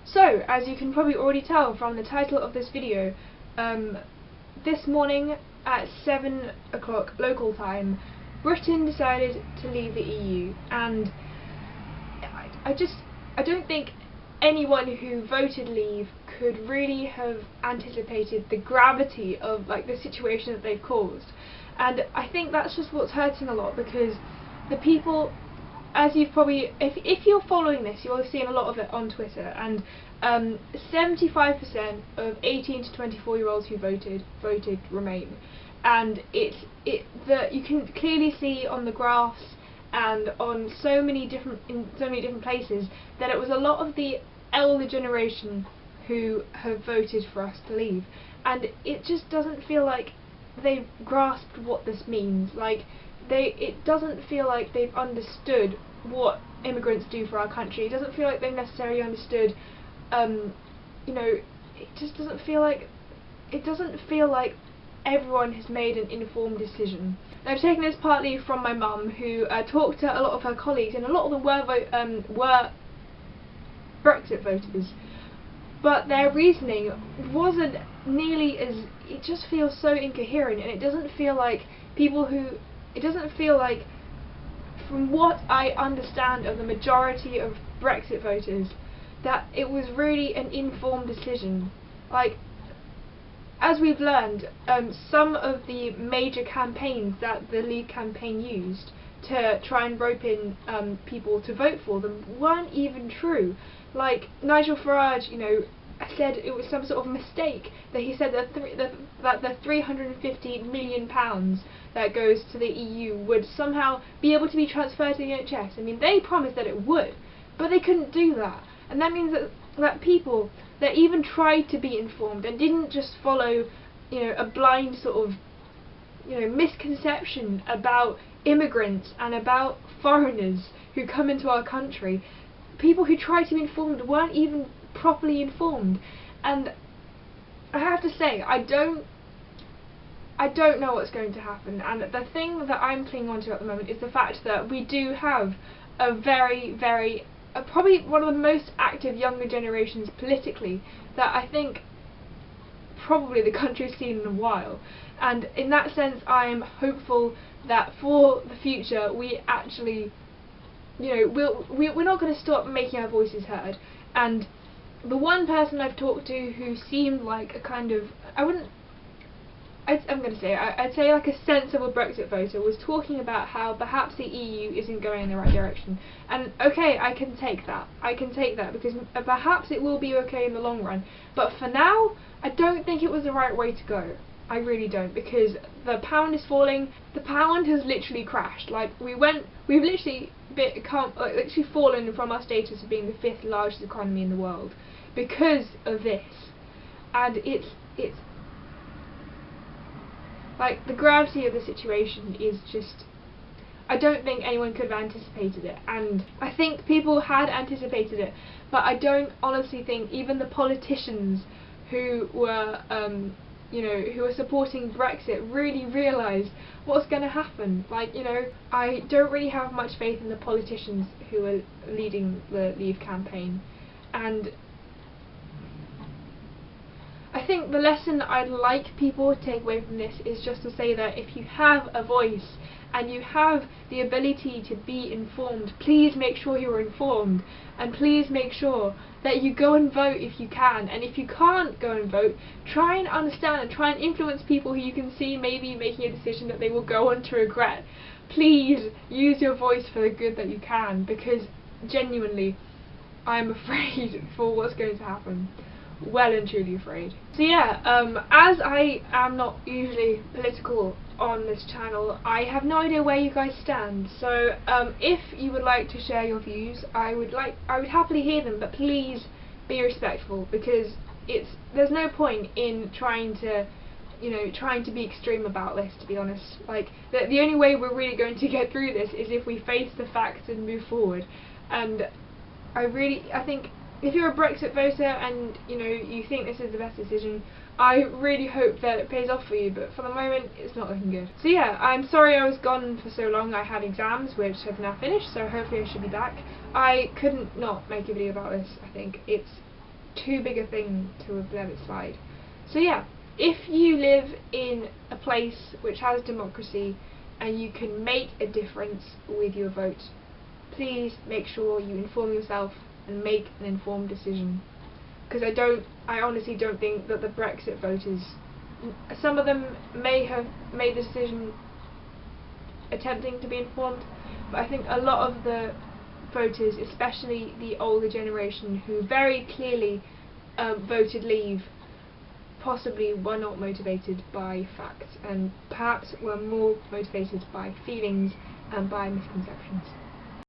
So, as you can probably already tell from the title of this video, this morning at 7 o'clock local time, Britain decided to leave the EU, and I don't think anyone who voted leave could really have anticipated the gravity of the situation that they've caused. And I think that's just what's hurting a lot, because the people, as you've probably, if you're following this, you'll have seen a lot of it on Twitter, and 75% of 18 to 24-year-olds who voted Remain, and you can clearly see on the graphs and on so many different places that it was a lot of the elder generation who have voted for us to leave, and it just doesn't feel like they've grasped what this means. It doesn't feel like they've understood what immigrants do for our country. It doesn't feel like they've necessarily understood, it just doesn't feel like everyone has made an informed decision. And I've taken this partly from my mum, who talked to a lot of her colleagues, and a lot of them were Brexit voters, but their reasoning wasn't nearly as, it just feels so incoherent, and it doesn't feel like from what I understand of the majority of Brexit voters, that it was really an informed decision. As we've learned, some of the major campaigns that the Leave campaign used to try and rope in people to vote for them weren't even true. Nigel Farage, said it was some sort of mistake, that he said that the £350 million that goes to the EU would somehow be able to be transferred to the NHS. I mean, they promised that it would, but they couldn't do that, and that means that people that even tried to be informed and didn't just follow, a blind sort of, misconception about immigrants and about foreigners who come into our country, people who tried to be informed weren't even properly informed. And I have to say, I don't know what's going to happen, and the thing that I'm clinging on to at the moment is the fact that we do have a very, probably one of the most active younger generations politically that I think probably the country's seen in a while. And in that sense, I am hopeful that for the future we actually, we're not going to stop making our voices heard. And the one person I've talked to who seemed like a kind of, I'd say like a sensible Brexit voter, was talking about how perhaps the EU isn't going in the right direction. And okay, I can take that, because perhaps it will be okay in the long run. But for now, I don't think it was the right way to go. I really don't, because the pound is falling. The pound has literally crashed. We've literally fallen from our status of being the 5th largest economy in the world because of this. And it's the gravity of the situation is just, I don't think anyone could have anticipated it, and I think people had anticipated it, but I don't honestly think even the politicians who were who were supporting Brexit really realised what's going to happen. I don't really have much faith in the politicians who are leading the Leave campaign, and I think the lesson I'd like people to take away from this is just to say that if you have a voice and you have the ability to be informed, please make sure you're informed, and please make sure that you go and vote if you can. And if you can't go and vote, try and understand and try and influence people who you can see maybe making a decision that they will go on to regret. Please use your voice for the good that you can, because genuinely I'm afraid for what's going to happen. Well and truly afraid. So yeah, as I am not usually political on this channel, I have no idea where you guys stand. So if you would like to share your views, I would happily hear them, but please be respectful, because there's no point in trying to be extreme about this, to be honest. The only way we're really going to get through this is if we face the facts and move forward. And I think if you're a Brexit voter and you think this is the best decision, I really hope that it pays off for you, but for the moment it's not looking good. So yeah, I'm sorry I was gone for so long. I had exams which have now finished, so hopefully I should be back. I couldn't not make a video about this. I think it's too big a thing to have let it slide. So yeah, if you live in a place which has democracy and you can make a difference with your vote, please make sure you inform yourself and make an informed decision. Because I honestly don't think that the Brexit voters, some of them may have made the decision attempting to be informed, but I think a lot of the voters, especially the older generation who very clearly voted leave, possibly were not motivated by facts and perhaps were more motivated by feelings and by misconceptions.